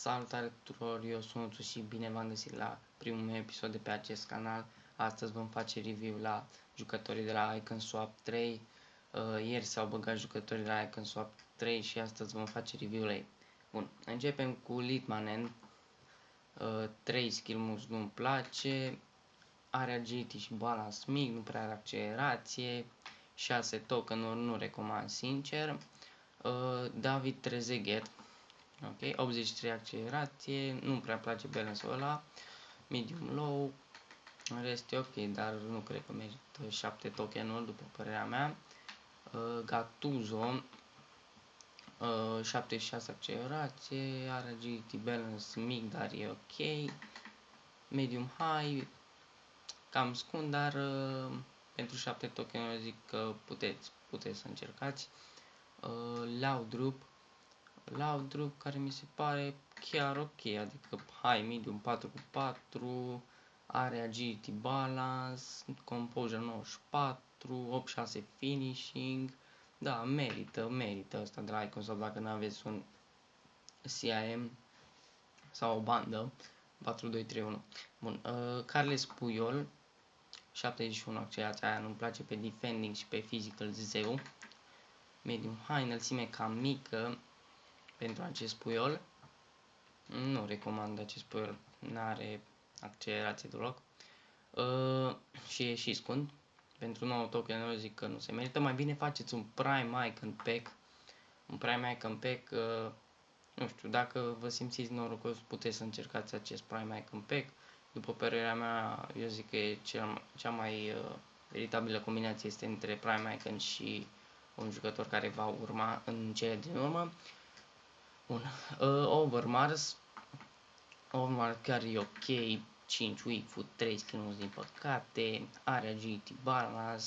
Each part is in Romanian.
Salutare tuturor, eu sunt Uțu și bine v-am găsit la primul meu episod de pe acest canal. Astăzi vom face review la jucătorii de la IconSwap 3. Ieri s-au băgat jucătorii de la IconSwap 3 și astăzi vom face review la ei. Bun, începem cu Litmanen. 3 skill moves nu-mi place, are agility și balance mic, nu prea are accelerație, 6 token-uri nu recomand sincer. David Trezeguet, ok, 83 accelerație, nu prea place balance-ul ăla, medium low, în rest e ok, dar nu cred că merită 7 token-uri după părerea mea. Gattuso, 76 accelerație, are agility balance mic, dar e ok, medium high, cam scund, dar pentru 7 token-uri zic că puteți să încercați. Laudrup, care mi se pare chiar ok, adică high, medium 4x4, are agility balance, composure 94, 86 finishing, da, merită asta de la IconSwap dacă nu aveți un CIM sau o bandă, 4231. Bun, Carles Puyol, 71 accelerația, aia nu-mi place pe defending și pe physical zeu, medium high, înălțime cam mică pentru acest Puyol. Nu recomand acest Puyol, n-are accelerație deloc. Și e și scund. Pentru 9 token zic că nu se merită. Mai bine faceți un Prime Icon Pack. Un Prime Icon Pack, nu știu, dacă vă simțiți norocos, puteți să încercați acest Prime Icon Pack. După părerea mea, eu zic că e cea mai veritabilă combinație este între Prime Icon și un jucător care va urma în cele din urmă. Bun, Overmars chiar e ok, 5 weak foot, 3 skills din păcate, are agility balance,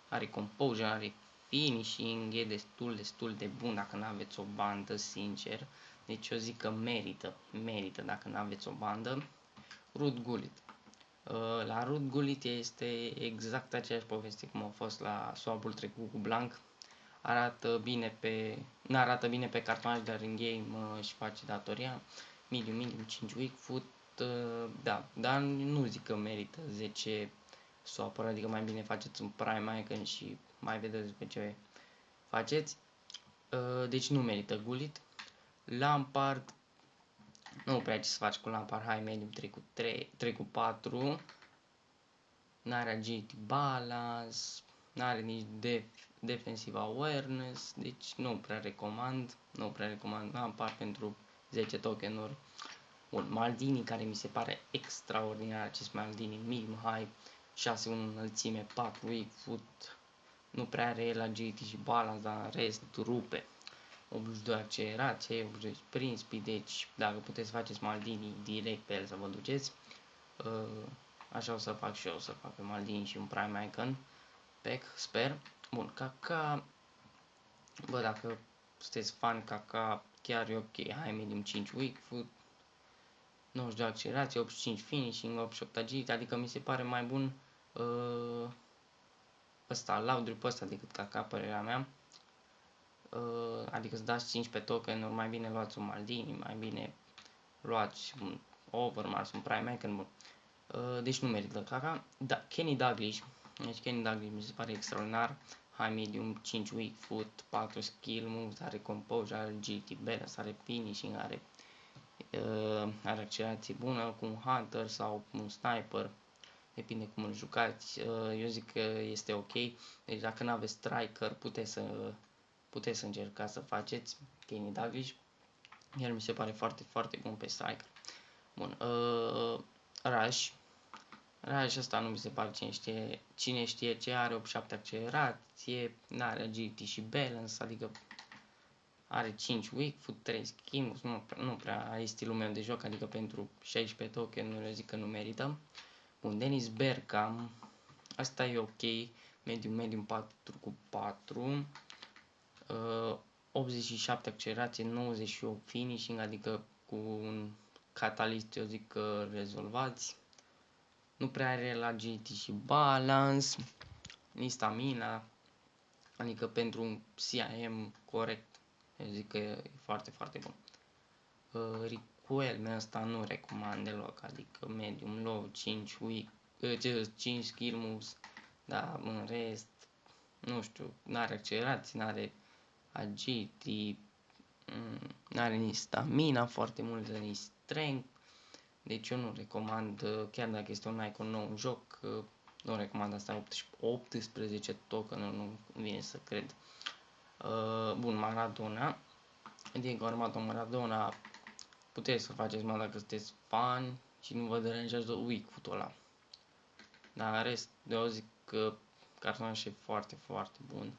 are composure, are finishing, e destul de bun dacă nu aveți o bandă, sincer, deci eu zic că merită dacă nu aveți o bandă. Ruud Gullit. La Ruud Gullit este exact aceeași poveste cum a fost la swap-ul trecut cu Blanc. N-arată bine pe cartonaj, dar în game își face datoria. Medium 5 weak foot, da, dar nu zic că merită 10 swap-uri, adică mai bine faceți un Prime Icon și mai vedeți pe ce faceți. Deci nu merită Gullit. Lampard, nu prea ce să faci cu Lampard, high medium 3 cu 4, n-are agility balance, n-are nici defensive awareness, deci nu prea recomand Lampard pentru 10 token-uri. Bun, Maldini, care mi se pare extraordinar, acest Maldini, medium high, 6-1 înălțime, 4 weak foot, nu prea are el agility și balance, dar în rest rupe. 82 accelerație, 82 sprint speed, deci dacă puteți faceți Maldini direct pe el să vă duceți. Așa o să fac și eu, o să fac pe Maldini și un Prime Icon Pack, sper. Bun, Kaká, bă, dacă sunteți fan, Kaká chiar e ok, high medium 5 weak foot, 92 accelerație, 85 finishing, 88 agility, adică mi se pare mai bun ăsta, Laudrup ăsta decât Kaká, părerea mea. Adică să dați 5 pe token, mai bine luați un Maldini, mai bine luați un Overmars, un Prime Icon, bun. Deci nu merită Kaká. Da, Kenny Dalglish. Deci Kenny Dalglish mi se pare extraordinar. High medium, 5 weak foot, 4 skill moves, are composure, are agility balance, are finishing, are accelerație bună cu un hunter sau un sniper. Depinde cum îl jucați. Eu zic că este ok. Deci dacă nu aveți striker, puteți să încercați să faceți Kenny Dalglish. El mi se pare foarte bun pe striker. Bun, Rush ăsta nu mi se pare cine știe ce are, 87 accelerație, n-are agility și balance, adică are 5 weak foot, 3 skills, nu prea e stilul meu de joc, adică pentru 16 token eu zic că nu merită. Bun, Dennis Bergkamp, asta e ok, medium 4 cu 4, 87 accelerație, 98 finishing, adică cu un catalyst eu zic că rezolvați. Nu prea are la agility și balance, nici stamina, adică pentru un CIM corect, eu zic că e foarte bun. cu elme ăsta nu recomand deloc, adică medium low, 5 weak, 5 skill moves, dar în rest, nu știu, n-are accelerație, n-are agility, n-are nici stamina foarte mult, nici strength, deci eu nu recomand, chiar dacă este un icon nou în joc, nu recomand asta, 18 token, nu vine să cred. Bun, Maradona, Diego Armando Maradona, puteți să faceți mai dacă sunteți fan și nu vă deranjează weak-foot-ul ăla. Dar în rest, eu zic că cartonaș e foarte, foarte bun.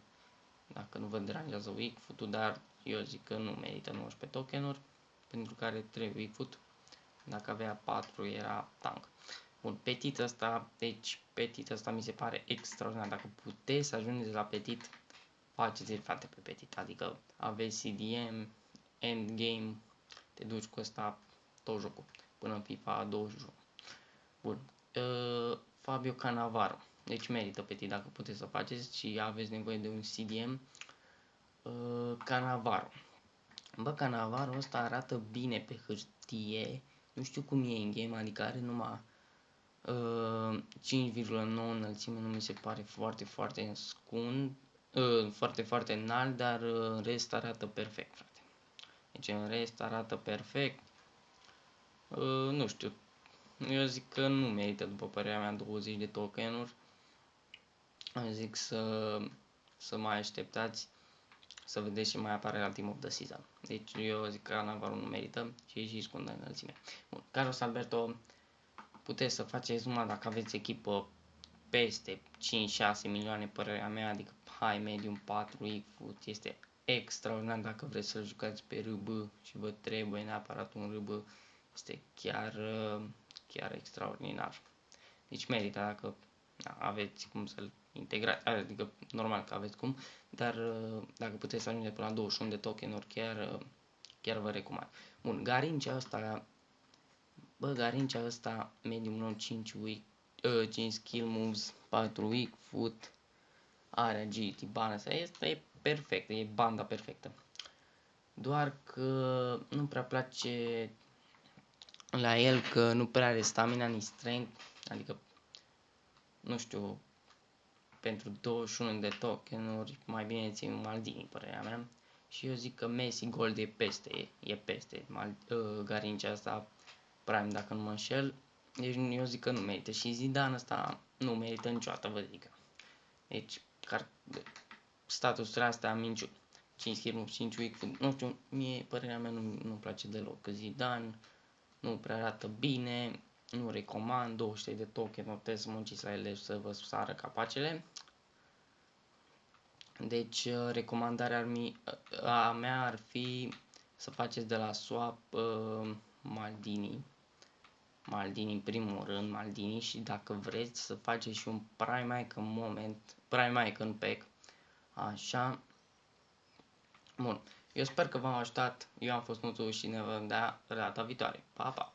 Dacă nu vă deranjează weak-foot-ul, dar eu zic că nu merită 19 tokenuri, pentru care trebuie weak-foot. Dacă avea 4 era tank. Bun, petit ăsta, deci petit ăsta mi se pare extraordinar. Dacă puteți să ajungeți la petit, faceți-l frate pe petit. Adică aveți CDM, endgame, te duci cu ăsta tot jocul, până în FIFA 21. Bun, Fabio Cannavaro, deci merită petit dacă puteți să faceți și aveți nevoie de un CDM. Cannavaro. Bă, Cannavaro ăsta arată bine pe hârtie, nu știu cum e în game, adică are numai 5,9 înălțime, nu mi se pare foarte, foarte scund, foarte, foarte înalt, dar în rest arată perfect, frate. Deci în rest arată perfect, nu știu, eu zic că nu merită, după părerea mea, 20 de tokenuri. Zic să mai așteptați să vedeți ce mai apare la Team of the Season. Deci eu zic că Cannavaro nu merită și e și scundă în înălțime. Bun, Carlos Alberto puteți să faceți numai dacă aveți echipă peste 5-6 milioane, părerea mea, adică high, medium, 4, weak-foot, este extraordinar dacă vreți să-l jucați pe RB și vă trebuie neapărat un RB, este chiar extraordinar. Deci merită dacă aveți cum să-l integrați, adică normal că aveți cum, dar dacă puteți să ajungeți până la 21 de tokenuri, chiar vă recomand. Bun, Garincea ăsta, Garincea ăsta, medium non 5 weak, 5 skill moves, 4 weak foot, are agility, balance, este perfect, e banda perfectă. Doar că nu prea place la el că nu prea are stamina ni strength, adică nu știu, pentru 21 de tokenuri mai bine ții un Maldini, părerea mea. Și eu zic că Messi Gold e peste Garincea asta Prime, dacă nu mă înșel. Deci eu zic că nu merită. Și Zidane ăsta nu merită niciodată, vă zic. Deci, statusul astea am minciuni. 5 skill 5 weak foot, nu știu, mie părerea mea nu-mi place deloc. Că Zidane nu prea arată bine, nu recomand, 200 de token, puteți să munciți la ele să vă sară capacele. Deci, recomandarea a mea ar fi să faceți de la swap Maldini. Maldini în primul rând, Maldini, și dacă vreți să faceți și un Prime Icon pack, așa. Bun, eu sper că v-am ajutat, eu am fost Nuțu și ne vedem data viitoare. Pa, pa!